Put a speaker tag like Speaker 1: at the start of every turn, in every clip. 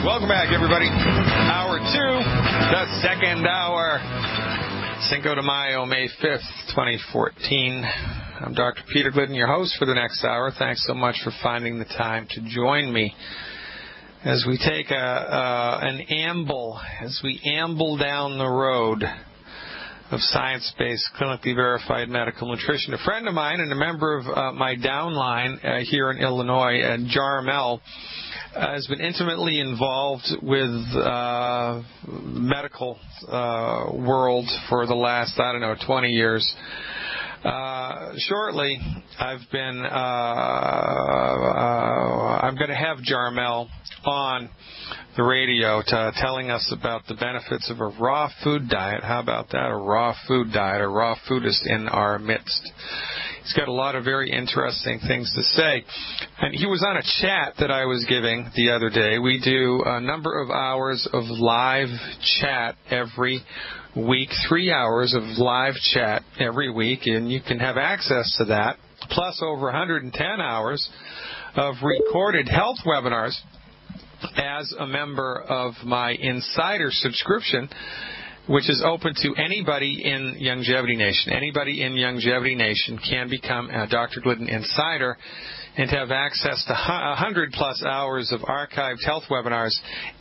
Speaker 1: Welcome back, everybody. Hour 2, the second hour. Cinco de Mayo, May 5th, 2014. I'm Dr. Peter Glidden, your host for the next hour. Thanks so much for finding the time to join me as we take an amble, as we amble down the road of science-based, clinically verified medical nutrition. A friend of mine and a member of my downline here in Illinois, Jarmel, has been intimately involved with medical world for the last, 20 years. Shortly, I'm going to have Jarmel on the radio telling us about the benefits of a raw food diet. How about that? A raw food diet, a raw foodist in our midst. He's got a lot of very interesting things to say. And he was on a chat that I was giving the other day. We do a number of hours of live chat every week, 3 hours of live chat every week, and you can have access to that, plus over 110 hours of recorded health webinars as a member of my Insider subscription, which is open to anybody in Longevity Nation. Anybody in Longevity Nation can become a Dr. Glidden Insider and have access to 100-plus hours of archived health webinars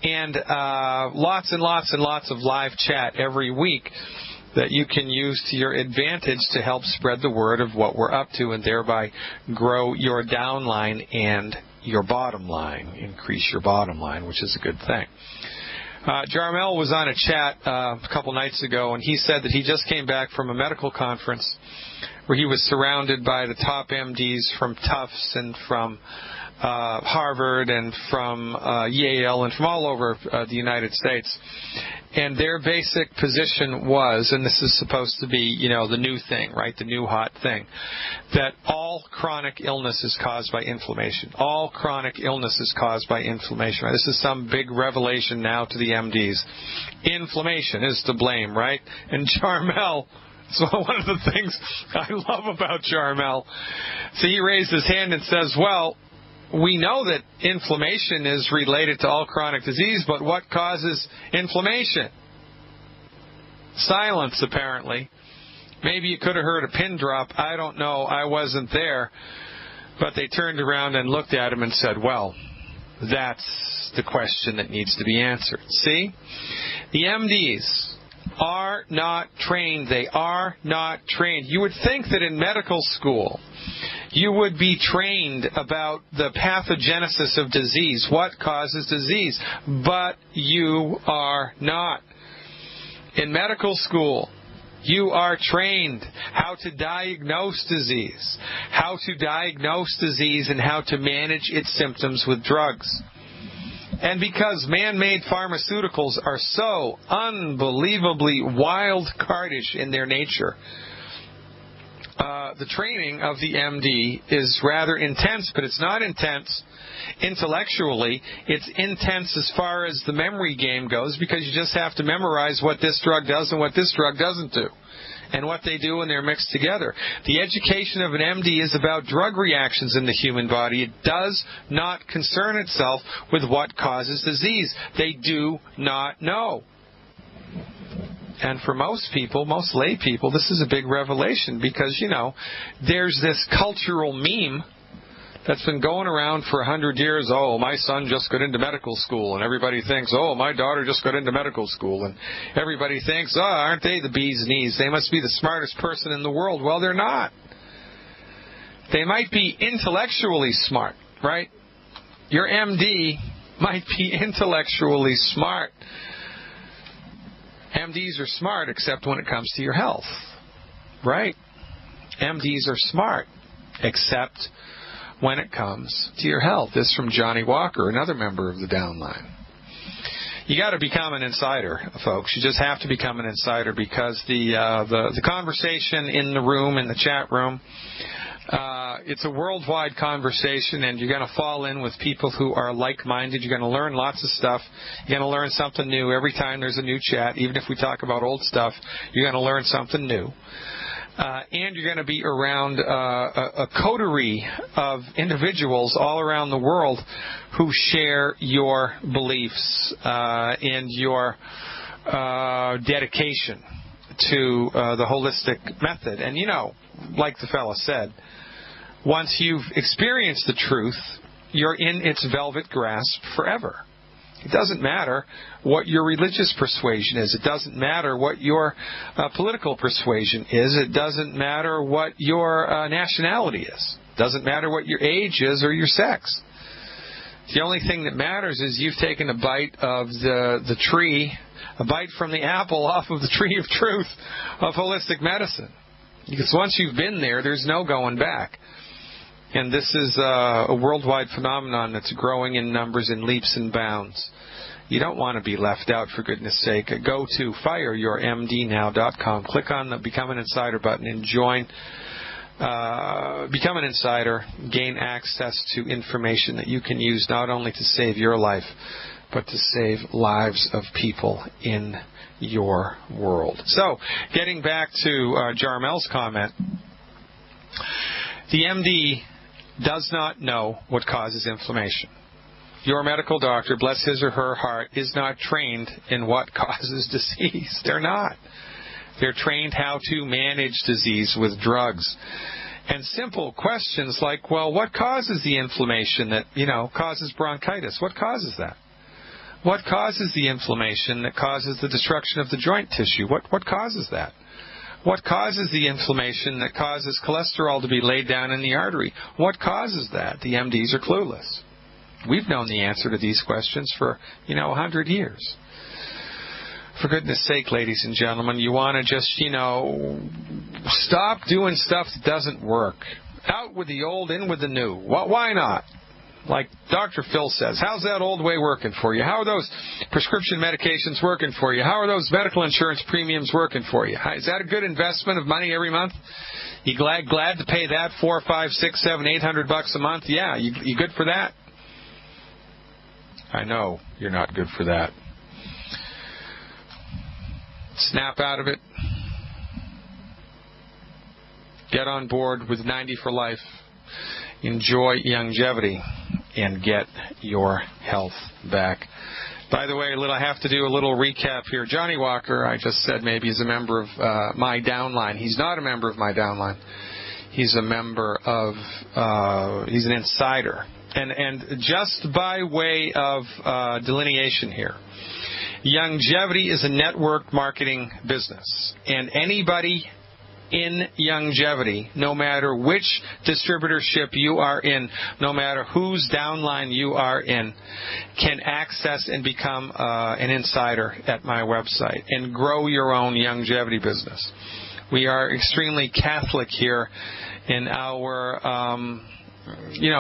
Speaker 1: and lots and lots and lots of live chat every week that you can use to your advantage to help spread the word of what we're up to and thereby grow your downline and your bottom line, increase your bottom line, which is a good thing. Jarmel was on a chat a couple nights ago, and he said that he just came back from a medical conference where he was surrounded by the top MDs from Tufts and from Harvard and from Yale and from all over the United States. And their basic position was, and this is supposed to be, the new thing, right, the new hot thing, that all chronic illness is caused by inflammation. All chronic illness is caused by inflammation. Right? This is some big revelation now to the MDs. Inflammation is to blame, right? And Jarmel, so one of the things I love about Jarmel, so he raised his hand and says, well, we know that inflammation is related to all chronic disease, but what causes inflammation? Silence, apparently. Maybe you could have heard a pin drop. I don't know. I wasn't there. But they turned around and looked at him and said, well, that's the question that needs to be answered. See? The MDs are not trained. They are not trained. You would think that in medical school you would be trained about the pathogenesis of disease, what causes disease, but you are not. In medical school, you are trained how to diagnose disease, and how to manage its symptoms with drugs. And because man-made pharmaceuticals are so unbelievably wild cardish in their nature, the training of the MD is rather intense, but it's not intense intellectually. It's intense as far as the memory game goes, because you just have to memorize what this drug does and what this drug doesn't do, and what they do when they're mixed together. The education of an MD is about drug reactions in the human body. It does not concern itself with what causes disease. They do not know. And for most people, most lay people, this is a big revelation because, there's this cultural meme that's been going around for 100 years. Oh, my son just got into medical school. And everybody thinks, oh, my daughter just got into medical school. And everybody thinks, oh, aren't they the bee's knees? They must be the smartest person in the world. Well, they're not. They might be intellectually smart, right? Your MD might be intellectually smart. MDs are smart except when it comes to your health, right? MDs are smart except when it comes to your health. This is from Johnny Walker, another member of the downline. You got to become an insider, folks. You just have to become an insider because the conversation in the room, in the chat room, it's a worldwide conversation, and you're going to fall in with people who are like-minded. You're going to learn lots of stuff. You're going to learn something new every time there's a new chat. Even if we talk about old stuff, you're going to learn something new. and you're going to be around a coterie of individuals all around the world who share your beliefs and your dedication to the holistic method. And, like the fella said, once you've experienced the truth, you're in its velvet grasp forever. It doesn't matter what your religious persuasion is. It doesn't matter what your political persuasion is. It doesn't matter what your nationality is. It doesn't matter what your age is or your sex. The only thing that matters is you've taken a bite of the tree, a bite from the apple off of the tree of truth of holistic medicine. Because once you've been there, there's no going back. And this is a worldwide phenomenon that's growing in numbers in leaps and bounds. You don't want to be left out, for goodness sake. Go to fireyourmdnow.com. Click on the Become an Insider button and join. Become an insider. Gain access to information that you can use not only to save your life, but to save lives of people in your world. So, getting back to Jarmel's comment, the MD does not know what causes inflammation. Your medical doctor, bless his or her heart, is not trained in what causes disease. They're not. They're trained how to manage disease with drugs. And simple questions like, well, what causes the inflammation that, causes bronchitis? What causes that? What causes the inflammation that causes the destruction of the joint tissue? What causes that? What causes the inflammation that causes cholesterol to be laid down in the artery? What causes that? The MDs are clueless. We've known the answer to these questions for, 100 years. For goodness sake, ladies and gentlemen, you want to just, stop doing stuff that doesn't work. Out with the old, in with the new. Why not? Like Dr. Phil says, how's that old way working for you? How are those prescription medications working for you? How are those medical insurance premiums working for you? Is that a good investment of money every month? You glad to pay that $400, $500, $600, $700, $800 a month? Yeah, you good for that? I know you're not good for that. Snap out of it. Get on board with 90 for life. Enjoy longevity and get your health back. By the way, I have to do a little recap here. Johnny Walker, I just said maybe he's a member of my downline. He's not a member of my downline. He's a member of, he's an insider. And just by way of delineation here, longevity is a network marketing business. And anybody in longevity, no matter which distributorship you are in, no matter whose downline you are in, can access and become an insider at my website and grow your own longevity business. We are extremely Catholic here in our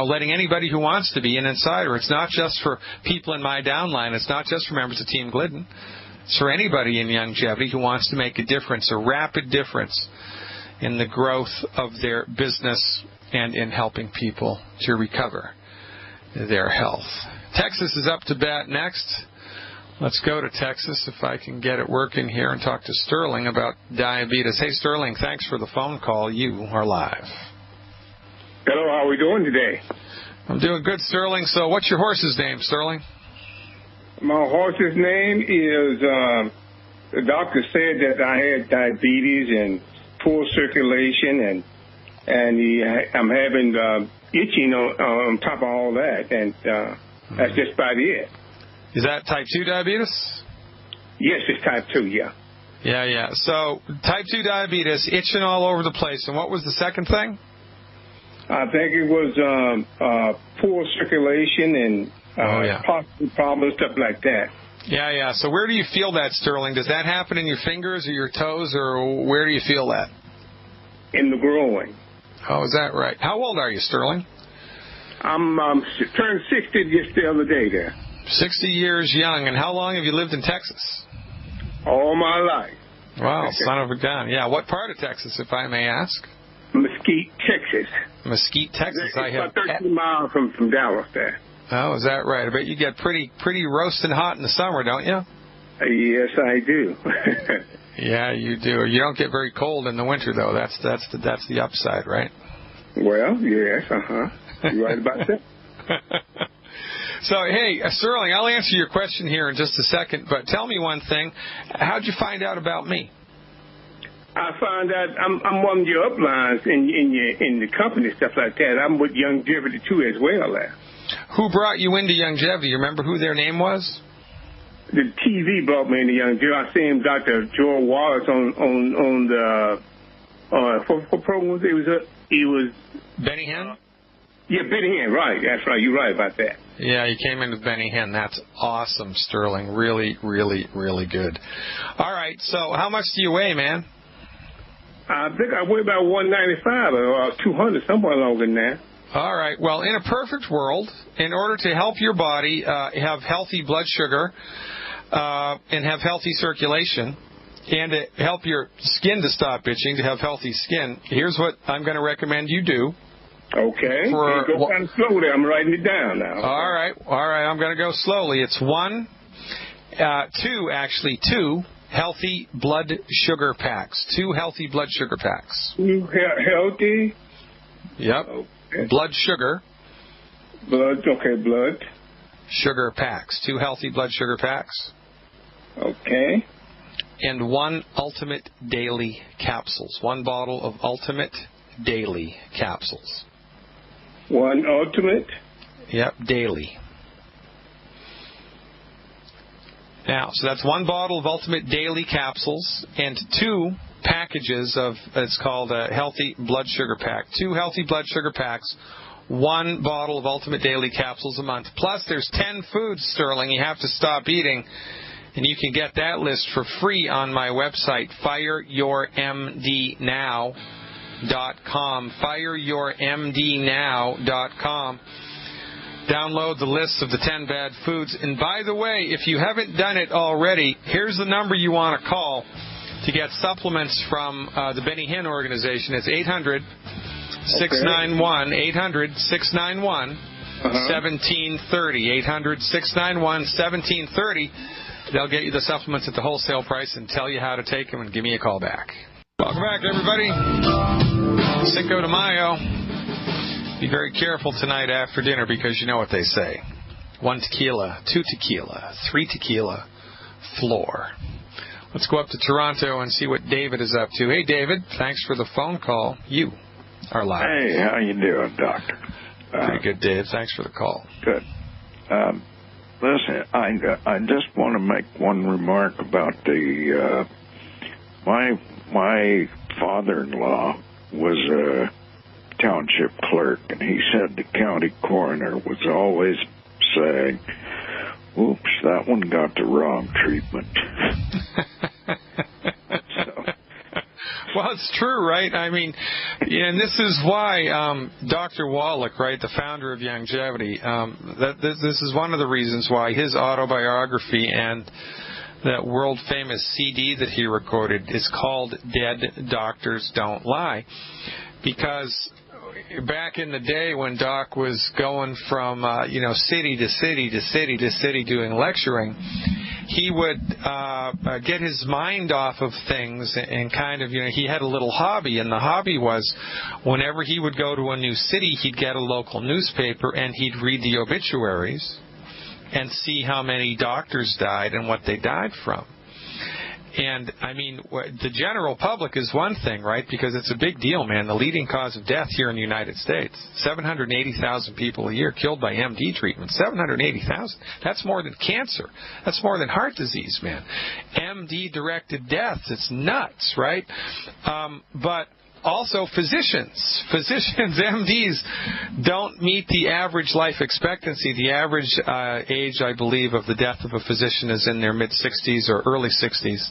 Speaker 1: letting anybody who wants to be an insider. It's not just for people in my downline. It's not just for members of Team Glidden. It's for anybody in longevity who wants to make a difference, a rapid difference in the growth of their business and in helping people to recover their health. Texas is up to bat next. Let's go to Texas if I can get it working here and talk to Sterling about diabetes. Hey, Sterling, thanks for the phone call. You are live.
Speaker 2: Hello, how are we doing today?
Speaker 1: I'm doing good, Sterling. So what's your horse's name, Sterling?
Speaker 2: My horse's name is, the doctor said that I had diabetes and poor circulation, and I'm having itching on top of all that, and that's just about it.
Speaker 1: Is that type 2 diabetes?
Speaker 2: Yes, it's type 2, yeah.
Speaker 1: Yeah. So type 2 diabetes, itching all over the place. And what was the second thing?
Speaker 2: I think it was poor circulation and possible problems, stuff like that.
Speaker 1: Yeah. So where do you feel that, Sterling? Does that happen in your fingers or your toes, or where do you feel that?
Speaker 2: In the groin.
Speaker 1: Oh, is that right? How old are you, Sterling?
Speaker 2: I'm turned 60 just the other day there.
Speaker 1: 60 years young. And how long have you lived in Texas?
Speaker 2: All my life.
Speaker 1: Wow, son of a gun. Yeah, what part of Texas, if I may ask?
Speaker 2: Mesquite, Texas.
Speaker 1: Mesquite, Texas.
Speaker 2: It's about 13 miles from Dallas there.
Speaker 1: Oh, is that right? I bet you get pretty roasting hot in the summer, don't you?
Speaker 2: Yes, I do.
Speaker 1: Yeah, you do. You don't get very cold in the winter, though. That's the upside, right?
Speaker 2: Well, yes, You're right about that.
Speaker 1: So, hey, Sterling, I'll answer your question here in just a second, but tell me one thing. How'd you find out about me?
Speaker 2: I found out I'm one of your uplines in the company, stuff like that. I'm with Longevity, too, as well.
Speaker 1: Who brought you into Longevity? You remember who their name was? The
Speaker 2: TV brought me into Longevity. I seen Dr. Joel Wallace on the what program was it? He was
Speaker 1: Benny Hinn?
Speaker 2: Yeah, Benny Hinn, right. That's right. You're right about that.
Speaker 1: Yeah, you came in with Benny Hinn. That's awesome, Sterling. Really, really, really good. All right, so how much do you weigh, man?
Speaker 2: I think I weigh about 195 or 200, somewhere along in there.
Speaker 1: All right. Well, in a perfect world, in order to help your body have healthy blood sugar and have healthy circulation, and to help your skin to stop itching, to have healthy skin, here's what I'm going to recommend you do.
Speaker 2: Okay. Go kind of slow there. I'm writing it down now.
Speaker 1: All right. I'm going to go slowly. It's two healthy blood sugar packs. 2 healthy blood sugar packs.
Speaker 2: Healthy?
Speaker 1: Yep. Okay. Blood sugar.
Speaker 2: Blood.
Speaker 1: Sugar packs. 2 healthy blood sugar packs.
Speaker 2: Okay.
Speaker 1: And 1 Ultimate Daily capsules. 1 bottle of Ultimate Daily capsules.
Speaker 2: 1 Ultimate?
Speaker 1: Yep, daily. Now, so that's 1 bottle of Ultimate Daily capsules and 2 packages of, it's called a healthy blood sugar pack. 2 healthy blood sugar packs, 1 bottle of Ultimate Daily capsules a month. Plus, there's 10 foods, Sterling, you have to stop eating. And you can get that list for free on my website, fireyourmdnow.com. Fireyourmdnow.com. Download the list of the 10 bad foods. And by the way, if you haven't done it already, here's the number you want to call to get supplements from the Benny Hinn organization. It's 800-691, 800-691-1730. 800-691-1730. They'll get you the supplements at the wholesale price and tell you how to take them, and give me a call back. Welcome back, everybody. Cinco de Mayo. Be very careful tonight after dinner, because you know what they say. 1 tequila, 2 tequila, 3 tequila, floor. Let's go up to Toronto and see what David is up to. Hey, David, thanks for the phone call. You are live.
Speaker 3: Hey, how you doing, Doctor?
Speaker 1: Pretty good, Dave. Thanks for the call.
Speaker 3: Good. Listen, I just want to make one remark about the my father-in-law was a township clerk, and he said the county coroner was always saying, "Oops, that one got the wrong treatment."
Speaker 1: Well, it's true, right? I mean, and this is why Dr. Wallach, right, the founder of Longevity, this is one of the reasons why his autobiography and that world-famous CD that he recorded is called Dead Doctors Don't Lie. Because back in the day when Doc was going from, city to city to city to city doing lecturing, he would get his mind off of things and kind of, he had a little hobby. And the hobby was whenever he would go to a new city, he'd get a local newspaper and he'd read the obituaries and see how many doctors died and what they died from. And, I mean, the general public is one thing, right, because it's a big deal, man. The leading cause of death here in the United States, 780,000 people a year killed by MD treatment. 780,000. That's more than cancer. That's more than heart disease, man. MD-directed deaths. It's nuts, right? But also physicians, MDs, don't meet the average life expectancy. The average age, I believe, of the death of a physician is in their mid-60s or early 60s.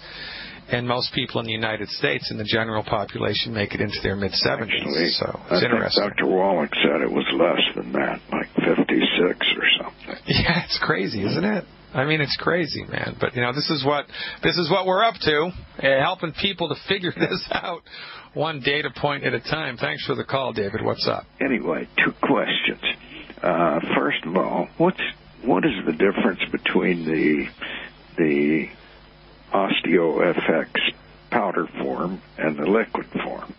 Speaker 1: And most people in the United States, in the general population, make it into their mid-70s.
Speaker 3: Actually,
Speaker 1: so it's interesting.
Speaker 3: Dr. Wallach said it was less than that, like 56 or something.
Speaker 1: Yeah, it's crazy, isn't it? I mean, it's crazy, man. But, this is what we're up to, helping people to figure this out. One data point at a time. Thanks for the call, David. What's up?
Speaker 3: Anyway, 2 questions. First of all, what is the difference between the the OFX powder form and the liquid form?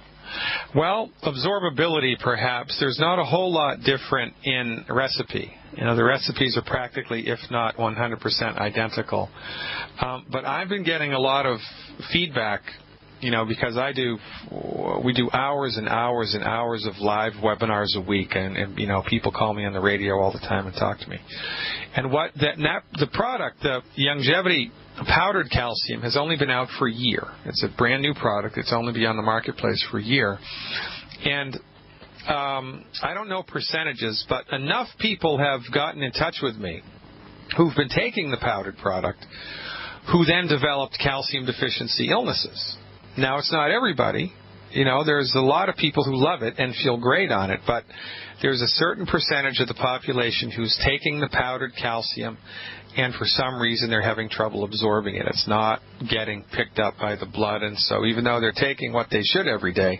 Speaker 1: Well, absorbability, perhaps. There's not a whole lot different in recipe. The recipes are practically, if not 100% identical. But I've been getting a lot of feedback, because we do hours and hours and hours of live webinars a week, and people call me on the radio all the time and talk to me. And the product, the Longevity powdered calcium, has only been out for a year. It's a brand new product. It's only been on the marketplace for a year. And I don't know percentages, but enough people have gotten in touch with me who've been taking the powdered product who then developed calcium deficiency illnesses. Now, it's not everybody. There's a lot of people who love it and feel great on it, but there's a certain percentage of the population who's taking the powdered calcium, and for some reason they're having trouble absorbing it. It's not getting picked up by the blood, and so even though they're taking what they should every day,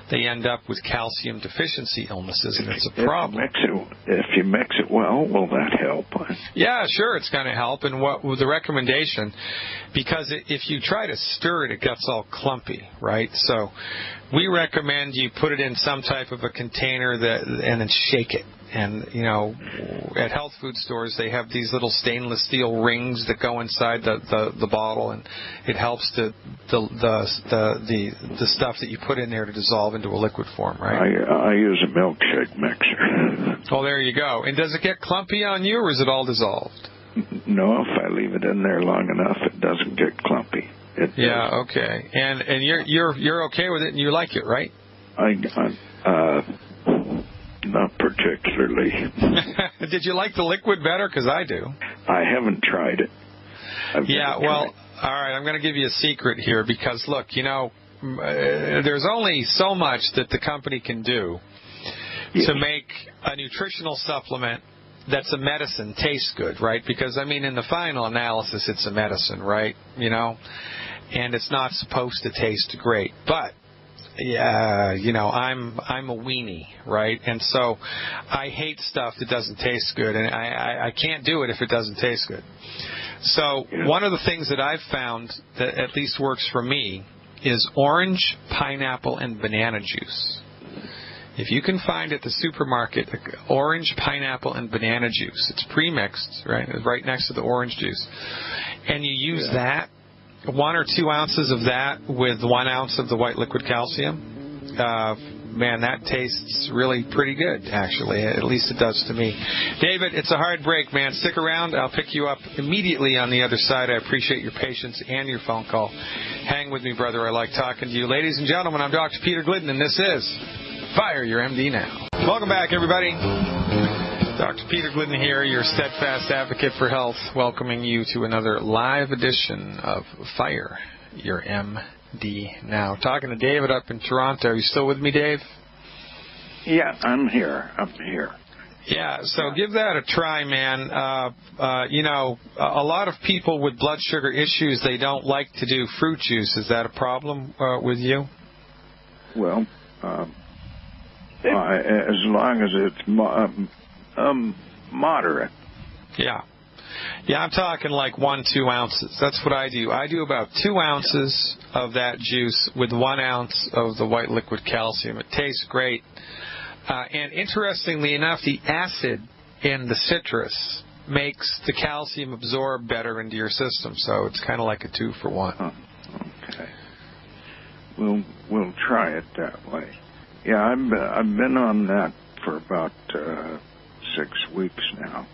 Speaker 1: they end up with calcium deficiency illnesses, and it's a problem.
Speaker 3: If you mix it well, will that help?
Speaker 1: Yeah, sure, it's going to help. And what the recommendation, because if you try to stir it, it gets all clumpy, right? So we recommend you put it in some type of a container and then shake it. And, at health food stores, they have these little stainless steel rings that go inside the bottle, and it helps the stuff that you put in there to dissolve into a liquid form, right?
Speaker 3: I use a milkshake mixer.
Speaker 1: Oh, there you go. And does it get clumpy on you, or is it all dissolved?
Speaker 3: No, if I leave it in there long enough, it doesn't get clumpy.
Speaker 1: Yeah, okay. And you're okay with it, and you like it, right?
Speaker 3: Not particularly.
Speaker 1: Did you like the liquid better? Because I do.
Speaker 3: I haven't tried it.
Speaker 1: All right, I'm going to give you a secret here, because, look, there's only so much that the company can do to make a nutritional supplement that's a medicine taste good, right? Because, in the final analysis, it's a medicine, right? And it's not supposed to taste great. But yeah, I'm a weenie, right? And so I hate stuff that doesn't taste good, and I can't do it if it doesn't taste good. So one of the things that I've found that at least works for me is orange, pineapple, and banana juice. If you can find at the supermarket orange, pineapple, and banana juice, it's pre-mixed, right next to the orange juice, and you use that, 1 or 2 ounces of that with 1 ounce of the white liquid calcium, man, that tastes really pretty good, actually. At least it does to me. David, it's a hard break, man. Stick around. I'll pick you up immediately on the other side. I appreciate your patience and your phone call. Hang with me, brother. I like talking to you. Ladies and gentlemen, I'm Dr. Peter Glidden, and this is Fire Your MD Now. Welcome back, everybody. Dr. Peter Glidden here, your steadfast advocate for health, welcoming you to another live edition of Fire Your MD Now. Talking to David up in Toronto. Are you still with me, Dave?
Speaker 3: Yeah, I'm here.
Speaker 1: Yeah, so give that a try, man. A lot of people with blood sugar issues, they don't like to do fruit juice. Is that a problem with you?
Speaker 3: Well, as long as it's moderate.
Speaker 1: Yeah, I'm talking like 1-2 ounces. That's what I do. I do about 2 ounces of that juice with 1 ounce of the white liquid calcium. It tastes great. And interestingly enough, the acid in the citrus makes the calcium absorb better into your system. So it's kind of like a 2-for-1.
Speaker 3: Oh, okay. We'll try it that way. Yeah, I've been on that for about 6 weeks now,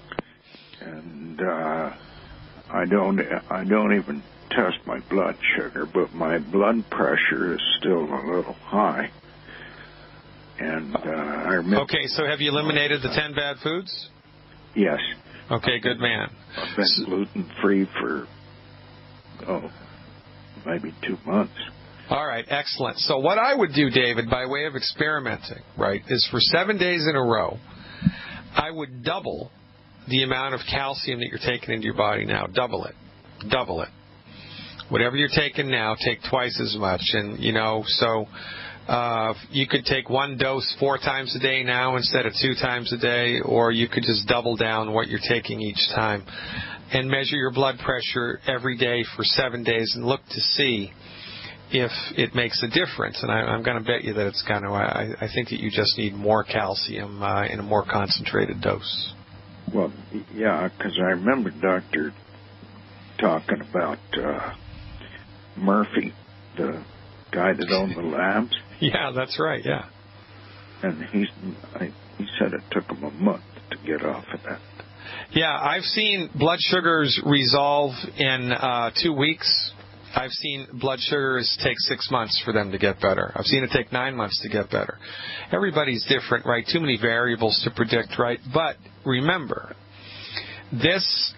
Speaker 3: and I don't even test my blood sugar, but my blood pressure is still a little high. And I remember. Okay,
Speaker 1: so have you eliminated the 10 bad foods?
Speaker 3: Yes.
Speaker 1: Okay, good man.
Speaker 3: I've been gluten-free for maybe 2 months.
Speaker 1: All right, excellent. So what I would do, David, by way of experimenting, right, is for 7 days in a row, I would double the amount of calcium that you're taking into your body now. Double it. Whatever you're taking now, take twice as much. And, so you could take 1 dose 4 times a day now instead of 2 times a day, or you could just double down what you're taking each time. and measure your blood pressure every day for 7 days and look to see if it makes a difference. And I'm going to bet you that it's going to. I think that you just need more calcium in a more concentrated dose.
Speaker 3: Well, yeah, because I remember Doctor talking about Murphy, the guy that owned the labs.
Speaker 1: Yeah, that's right, yeah.
Speaker 3: And he said it took him a month to get off of that.
Speaker 1: Yeah, I've seen blood sugars resolve in 2 weeks. I've seen blood sugars take 6 months for them to get better. I've seen it take 9 months to get better. Everybody's different, right? Too many variables to predict, right? But remember, this,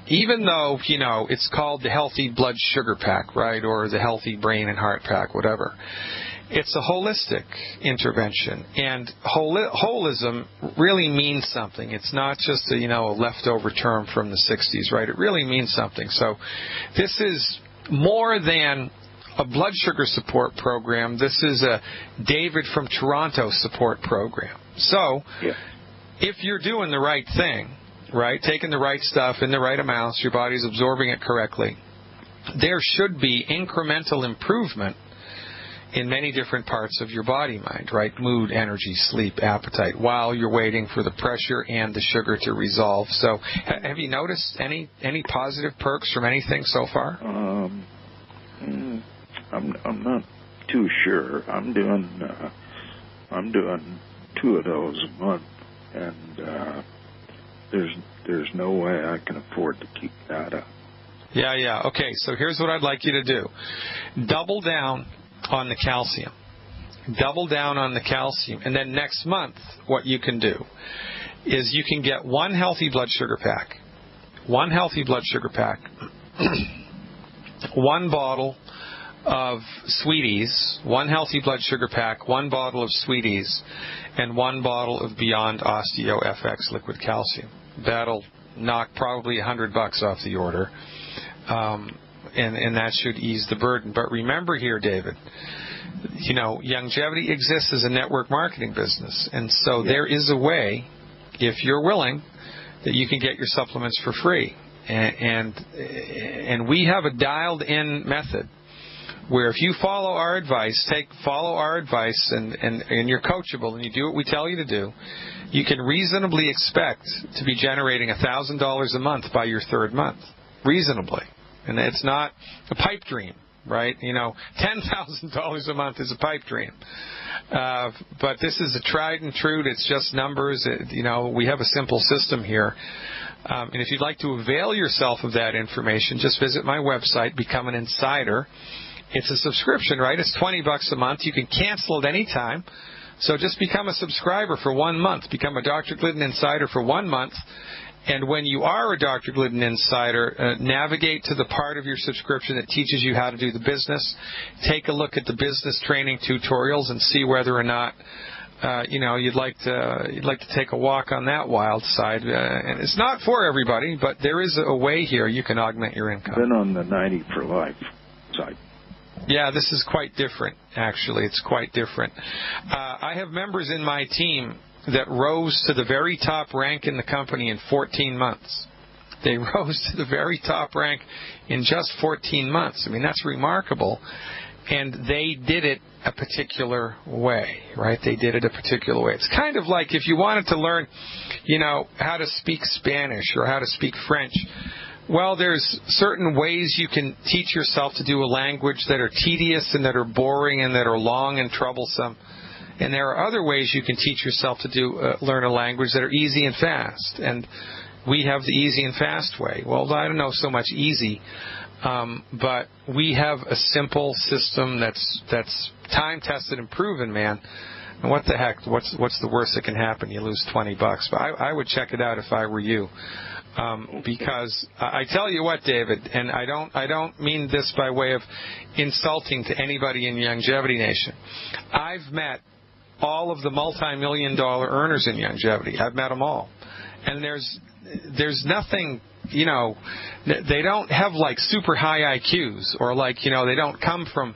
Speaker 1: even though, it's called the Healthy Blood Sugar Pack, right? Or the Healthy Brain and Heart Pack, whatever. It's a holistic intervention, and holism really means something. It's not just a leftover term from the 60s, right? It really means something. So this is more than a blood sugar support program. This is a David from Toronto support program. So if you're doing the right thing, right, taking the right stuff in the right amounts, your body's absorbing it correctly, there should be incremental improvement in many different parts of your body, mind, right? Mood, energy, sleep, appetite, while you're waiting for the pressure and the sugar to resolve. So have you noticed any positive perks from anything so far?
Speaker 3: I'm not too sure. I'm doing 2 of those a month, and there's no way I can afford to keep that up.
Speaker 1: Yeah. Okay, so here's what I'd like you to do. Double down on the calcium. Double down on the calcium. And then next month, what you can do is you can get 1 healthy blood sugar pack. 1 healthy blood sugar pack. 1 bottle of Sweeties. 1 healthy blood sugar pack. 1 bottle of Sweeties. And 1 bottle of Beyond Osteo FX liquid calcium. That'll knock probably $100 off the order. And that should ease the burden. But remember here, David, Youngevity exists as a network marketing business. And so there is a way, if you're willing, that you can get your supplements for free. And we have a dialed-in method where if you follow our advice, and you're coachable and you do what we tell you to do, you can reasonably expect to be generating $1,000 a month by your 3rd month. Reasonably. And it's not a pipe dream, right? $10,000 a month is a pipe dream. But this is a tried and true. It's just numbers. We have a simple system here. And if you'd like to avail yourself of that information, just visit my website, Become an Insider. It's a subscription, right? It's $20 a month. You can cancel at any time. So just become a subscriber for 1 month. Become a Dr. Glidden Insider for 1 month. And when you are a Dr. Glidden Insider, navigate to the part of your subscription that teaches you how to do the business. Take a look at the business training tutorials and see whether or not you'd like to take a walk on that wild side. And it's not for everybody, but there is a way here you can augment your income.
Speaker 3: Been on the 90 for life side.
Speaker 1: Yeah, this is quite different, actually. It's quite different. I have members in my team that rose to the very top rank in the company in 14 months. They rose to the very top rank in just 14 months. I mean, that's remarkable. And they did it a particular way, right? They did it a particular way. It's kind of like if you wanted to learn, how to speak Spanish or how to speak French. Well, there's certain ways you can teach yourself to do a language that are tedious and that are boring and that are long and troublesome. And there are other ways you can teach yourself to learn a language that are easy and fast. And we have the easy and fast way. Well, I don't know so much easy, but we have a simple system that's time-tested and proven, man. And what the heck? What's the worst that can happen? You lose $20. But I would check it out if I were you. Because I tell you what, David, and I don't mean this by way of insulting to anybody in Youngevity Nation. I've met all of the multi-million-dollar earners in Youngevity. I've met them all. And there's nothing they don't have like super high IQs, or like, they don't come from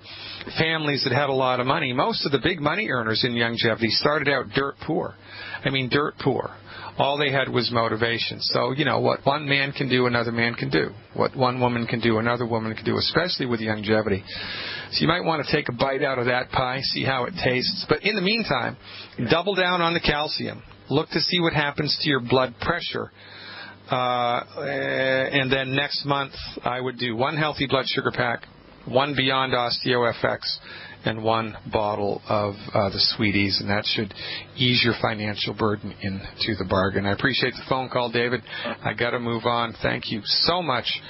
Speaker 1: families that had a lot of money. Most of the big money earners in longevity started out dirt poor. I mean, dirt poor. All they had was motivation. So, what one man can do, another man can do. What one woman can do, another woman can do, especially with longevity. So you might want to take a bite out of that pie, see how it tastes. But in the meantime, double down on the calcium. Look to see what happens to your blood pressure. And then next month, I would do 1 healthy blood sugar pack, 1 Beyond OsteoFX, and 1 bottle of the Sweeties, and that should ease your financial burden into the bargain. I appreciate the phone call, David. I got to move on. Thank you so much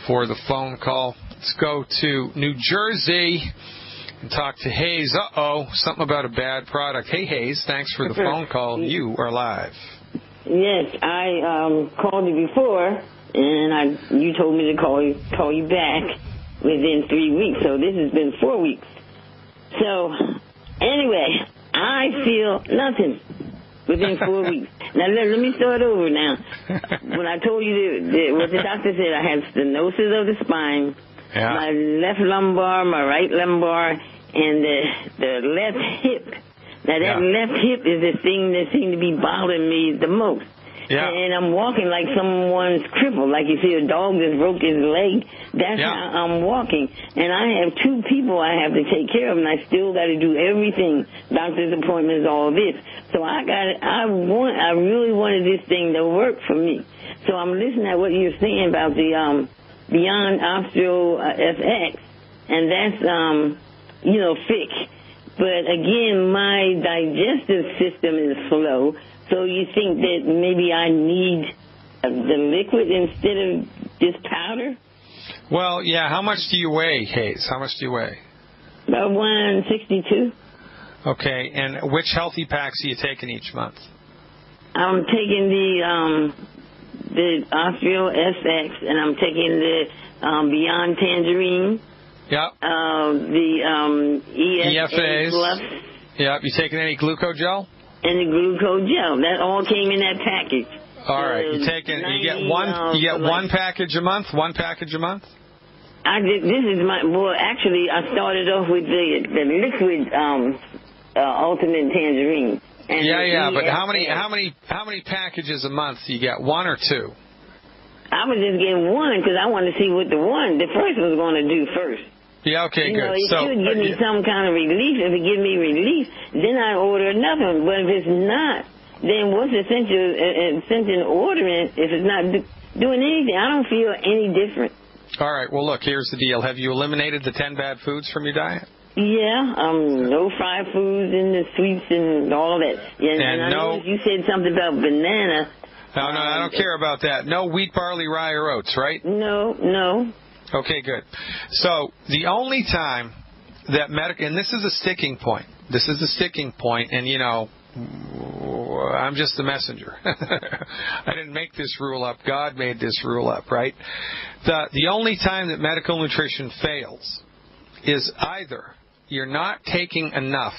Speaker 1: for the phone call. Let's go to New Jersey and talk to Hayes. Something about a bad product. Hey, Hayes, thanks for the phone call. You are live.
Speaker 4: Yes, I called you before, and you told me to call you back within 3 weeks. So this has been 4 weeks. So anyway, I feel nothing within 4 weeks. Now let me start over. Now, when I told you what the doctor said, I have stenosis of the spine, my left lumbar, my right lumbar, and the left hip. Now, that left hip is the thing that seems to be bothering me the most. Yeah. And I'm walking like someone's crippled, like you see a dog that broke his leg. That's how I'm walking. And I have 2 people I have to take care of, and I still got to do everything, doctor's appointments, all this. So I really wanted this thing to work for me. So I'm listening at what you're saying about the Beyond OsteoFX, and that's, thick. But again, my digestive system is slow. So you think that maybe I need the liquid instead of this powder?
Speaker 1: Well, yeah. How much do you weigh, Hayes? How much do you weigh?
Speaker 4: About 162.
Speaker 1: Okay. And which healthy packs are you taking each month? I'm
Speaker 4: taking the OsteoFX, and I'm taking the Beyond Tangerine.
Speaker 1: Yep.
Speaker 4: The EFAs. Plus.
Speaker 1: Yep. You taking any glucogel?
Speaker 4: And the glucogel. That all came in that package.
Speaker 1: All right. You get one package a month? 1 package a month?
Speaker 4: Actually, I started off with the liquid Ultimate Tangerine. And
Speaker 1: but how many packages a month do you get? 1 or 2?
Speaker 4: I was just getting 1 because I wanted to see what the first one's going to do first.
Speaker 1: Yeah, okay, good.
Speaker 4: It should give me some kind of relief. If it gives me relief, then I order another one. But if it's not, then what's the sense in ordering if it's not doing anything? I don't feel any different.
Speaker 1: All right, well, look, here's the deal. Have you eliminated the 10 bad foods from your diet?
Speaker 4: Yeah, no fried foods and the sweets and all that. Yeah, and I know you said something about banana.
Speaker 1: No, I don't care about that. No wheat, barley, rye, or oats, right?
Speaker 4: No. Okay,
Speaker 1: good. So the only time that and this is a sticking point. And, I'm just the messenger. I didn't make this rule up. God made this rule up, right? The only time that medical nutrition fails is either you're not taking enough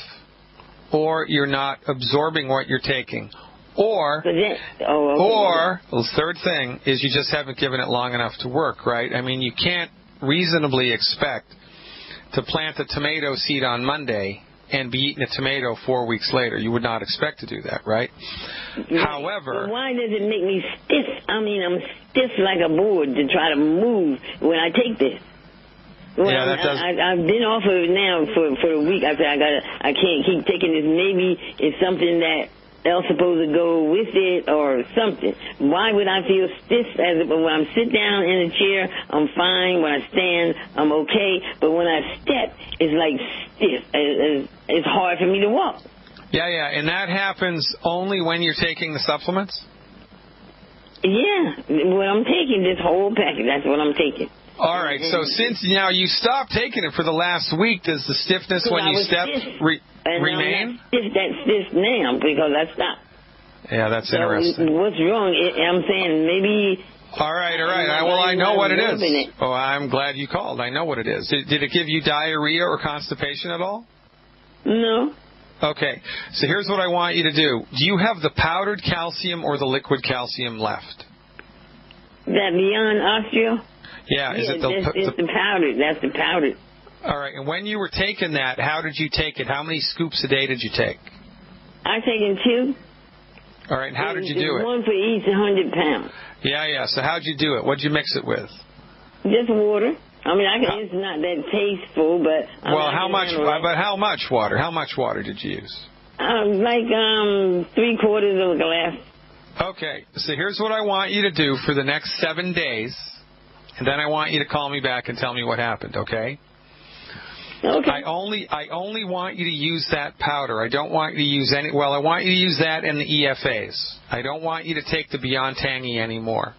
Speaker 1: or you're not absorbing what you're taking. Or the third thing is you just haven't given it long enough to work, right? I mean, you can't reasonably expect to plant a tomato seed on Monday and be eating a tomato 4 weeks later. You would not expect to do that, right? However...
Speaker 4: But why does it make me stiff? I mean, I'm stiff like a board to try to move when I take this. Well, I've been off of it now for a week. I said I can't keep taking this. Maybe it's something that else supposed to go with it or something. Why would I feel stiff? When I sit down in a chair, I'm fine. When I stand, I'm okay. But when I step, it's like stiff. It's hard for me to walk.
Speaker 1: Yeah, and that happens only when you're taking the supplements?
Speaker 4: Yeah, when I'm taking this whole package, that's what I'm taking.
Speaker 1: All right, so since now you stopped taking it for the last week, does the stiffness when you step remain?
Speaker 4: That's stiff now because I stopped.
Speaker 1: Yeah, that's interesting.
Speaker 4: What's wrong? I'm saying maybe...
Speaker 1: All right. Well, I know what it is. Oh, I'm glad you called. I know what it is. Did it give you diarrhea or constipation at all?
Speaker 4: No.
Speaker 1: Okay, so here's what I want you to do. Do you have the powdered calcium or the liquid calcium left?
Speaker 4: That Beyond Osteo?
Speaker 1: Yeah, is it the
Speaker 4: powder? That's the powder.
Speaker 1: All right, and when you were taking that, how did you take it? How many scoops a day did you take?
Speaker 4: I taken 2.
Speaker 1: All right, and how did you do it?
Speaker 4: One for each 100 pounds.
Speaker 1: Yeah. So how'd you do it? What'd you mix it with?
Speaker 4: Just water. I mean, it's not that tasteful, but...
Speaker 1: Well, how much? But how much water? How much water did you use?
Speaker 4: Like 3/4 of a glass.
Speaker 1: Okay, so here's what I want you to do for the next 7 days, and then I want you to call me back and tell me what happened, okay?
Speaker 4: Okay.
Speaker 1: I only want you to use that powder. I don't want you to use I want you to use that and the EFAs. I don't want you to take the Beyond Tangy anymore.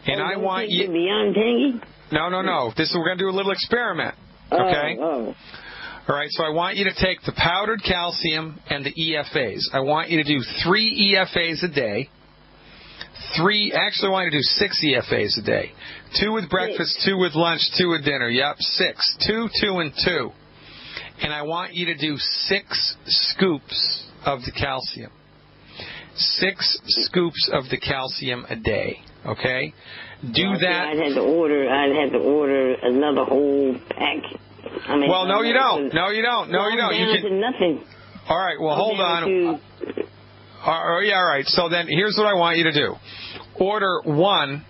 Speaker 1: And I want you...
Speaker 4: Beyond Tangy?
Speaker 1: No. We're going to do a little experiment, okay?
Speaker 4: Oh.
Speaker 1: All right, so I want you to take the powdered calcium and the EFAs. I want you to do 3 EFAs a day. Actually, I want you to do 6 EFAs a day. 2 with breakfast, 2 with lunch, 2 with dinner. Yep, 6. 2, 2, and 2. And I want you to do 6 scoops of the calcium. 6 scoops of the calcium a day, okay? That.
Speaker 4: I'd have to order another whole pack.
Speaker 1: No, you don't. No, you don't.
Speaker 4: You can nothing.
Speaker 1: All right. Well, hold on. All right. So then, here's what I want you to do: order one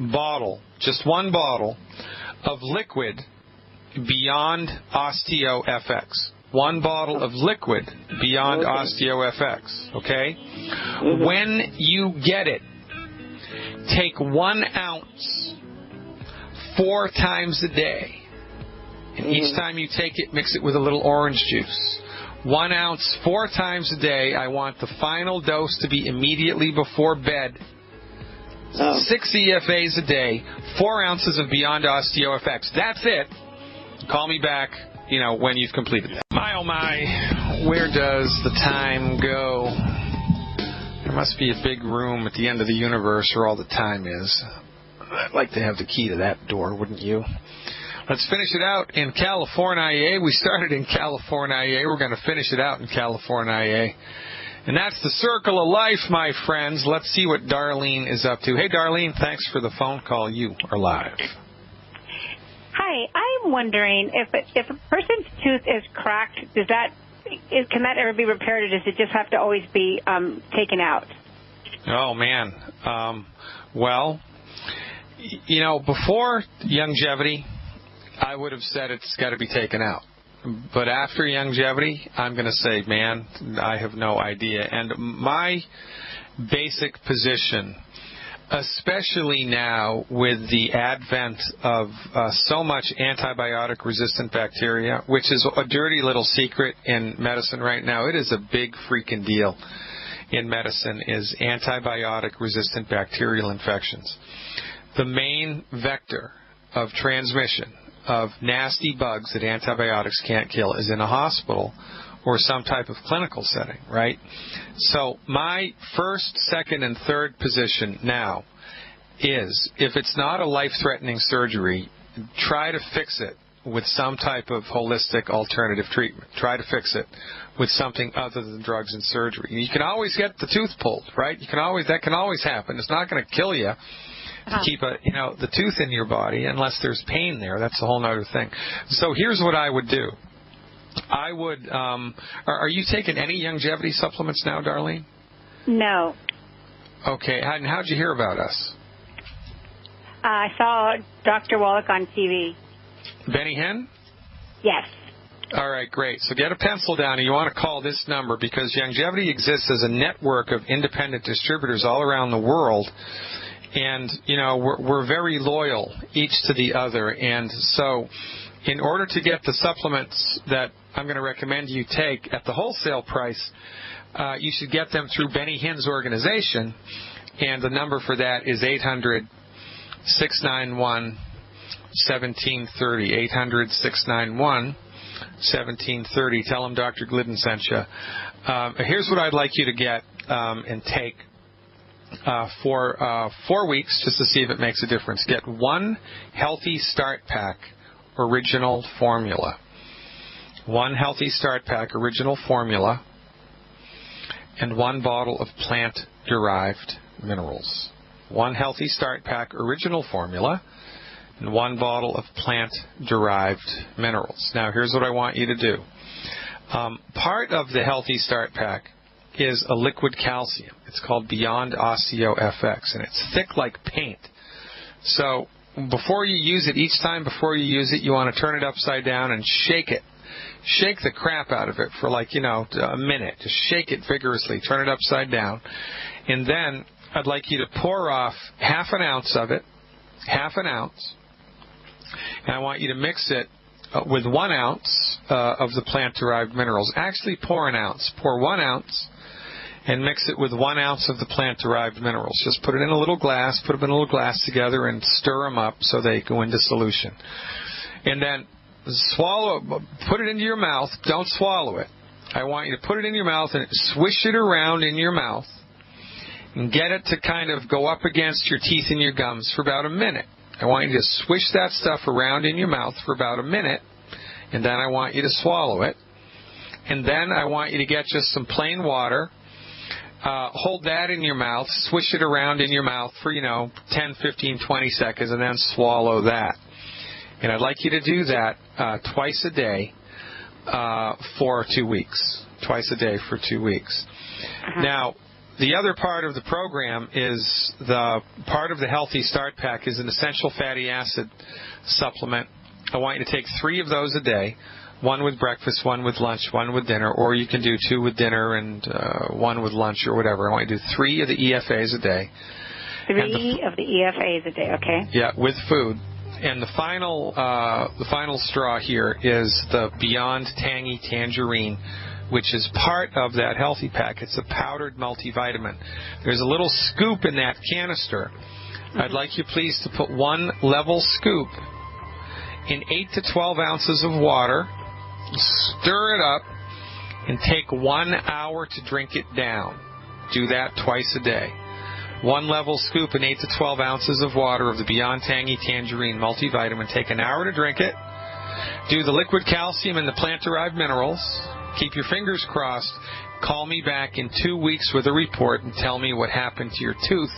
Speaker 1: bottle, just 1 bottle of liquid Beyond Osteo FX. 1 bottle of liquid Beyond Osteo FX. Okay. Mm-hmm. When you get it, take 1 ounce 4 times a day. And each time you take it, mix it with a little orange juice. 1 ounce 4 times a day. I want the final dose to be immediately before bed. 6 EFAs a day, 4 ounces of Beyond Osteo FX. That's it. Call me back, when you've completed that. My, oh my, where does the time go? There must be a big room at the end of the universe where all the time is. I'd like to have the key to that door, wouldn't you? Let's finish it out in California. We started in California. We're going to finish it out in California. And that's the circle of life, my friends. Let's see what Darlene is up to. Hey, Darlene, thanks for the phone call. You are live.
Speaker 5: Hi, I'm wondering if a person's tooth is cracked, can that ever be repaired, or does it just have to always be taken out?
Speaker 1: Oh, man. Before longevity, I would have said it's got to be taken out. But after longevity, I'm going to say, man, I have no idea. And my basic position, especially now with the advent of so much antibiotic-resistant bacteria, which is a dirty little secret in medicine right now. It is a big freaking deal in medicine, is antibiotic-resistant bacterial infections. The main vector of transmission of nasty bugs that antibiotics can't kill is in a hospital or some type of clinical setting, right? So my first, second, and third position now is, if it's not a life-threatening surgery, try to fix it with some type of holistic alternative treatment. Try to fix it with something other than drugs and surgery. You can always get the tooth pulled, right? That can always happen. It's not going to kill you to keep the tooth in your body unless there's pain there. That's a whole other thing. So here's what I would do. I would. Are you taking any longevity supplements now, Darlene?
Speaker 5: No.
Speaker 1: Okay. And how'd you hear about us?
Speaker 5: I saw Dr. Wallach on TV.
Speaker 1: Benny Hinn?
Speaker 5: Yes.
Speaker 1: All right, great. So get a pencil down, and you want to call this number, because longevity exists as a network of independent distributors all around the world. And, we're very loyal each to the other. And so in order to get the supplements that I'm going to recommend you take at the wholesale price, you should get them through Benny Hinn's organization. And the number for that is 800-691-1730. 800-691-1730. Tell them Dr. Glidden sent you. Here's what I'd like you to get and take. For 4 weeks, just to see if it makes a difference. Get 1 Healthy Start Pack Original Formula. 1 Healthy Start Pack Original Formula. And 1 bottle of plant-derived minerals. 1 Healthy Start Pack original formula, and 1 bottle of plant-derived minerals. Now, here's what I want you to do. Part of the Healthy Start Pack is a liquid calcium. It's called Beyond Osteo FX, and it's thick like paint. So before you use it, each time before you use it, you want to turn it upside down and shake it. Shake the crap out of it for a minute. Just shake it vigorously. Turn it upside down. And then I'd like you to pour off half an ounce of it, and I want you to mix it with 1 ounce of the plant-derived minerals. Actually, pour an ounce. Pour 1 ounce and mix it with 1 ounce of the plant-derived minerals. Just put it in a little glass, put them in a little glass together, and stir them up so they go into solution. And then put it into your mouth. Don't swallow it. I want you to put it in your mouth and swish it around in your mouth and get it to kind of go up against your teeth and your gums for about a minute. I want you to swish that stuff around in your mouth for about a minute, and then I want you to swallow it. And then I want you to get just some plain water. Hold that in your mouth, swish it around in your mouth for, 10, 15, 20 seconds, and then swallow that. And I'd like you to do that twice a day for 2 weeks. Twice a day for 2 weeks. Uh-huh. Now, the other part of the program is the part of the Healthy Start Pack is an essential fatty acid supplement. I want you to take 3 of those a day. 1 with breakfast, 1 with lunch, 1 with dinner, or you can do 2 with dinner and 1 with lunch or whatever. I want you to do 3 of the EFAs a day.
Speaker 5: 3 of the EFAs a day, okay.
Speaker 1: Yeah, with food. And the final straw here is the Beyond Tangy Tangerine, which is part of that Healthy Pack. It's a powdered multivitamin. There's a little scoop in that canister. I'd like you, please, to put 1 level scoop in 8 to 12 ounces of water. Stir it up and take 1 hour to drink it down. Do that twice a day. 1 level scoop in 8 to 12 ounces of water of the Beyond Tangy Tangerine multivitamin. Take an hour to drink it. Do the liquid calcium and the plant-derived minerals. Keep your fingers crossed. Call me back in 2 weeks with a report and tell me what happened to your tooth.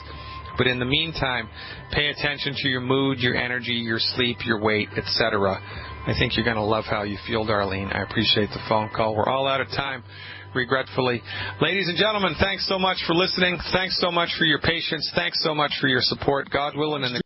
Speaker 1: But in the meantime, pay attention to your mood, your energy, your sleep, your weight, etc. I think you're going to love how you feel, Darlene. I appreciate the phone call. We're all out of time, regretfully. Ladies and gentlemen, thanks so much for listening. Thanks so much for your patience. Thanks so much for your support. God willing, in the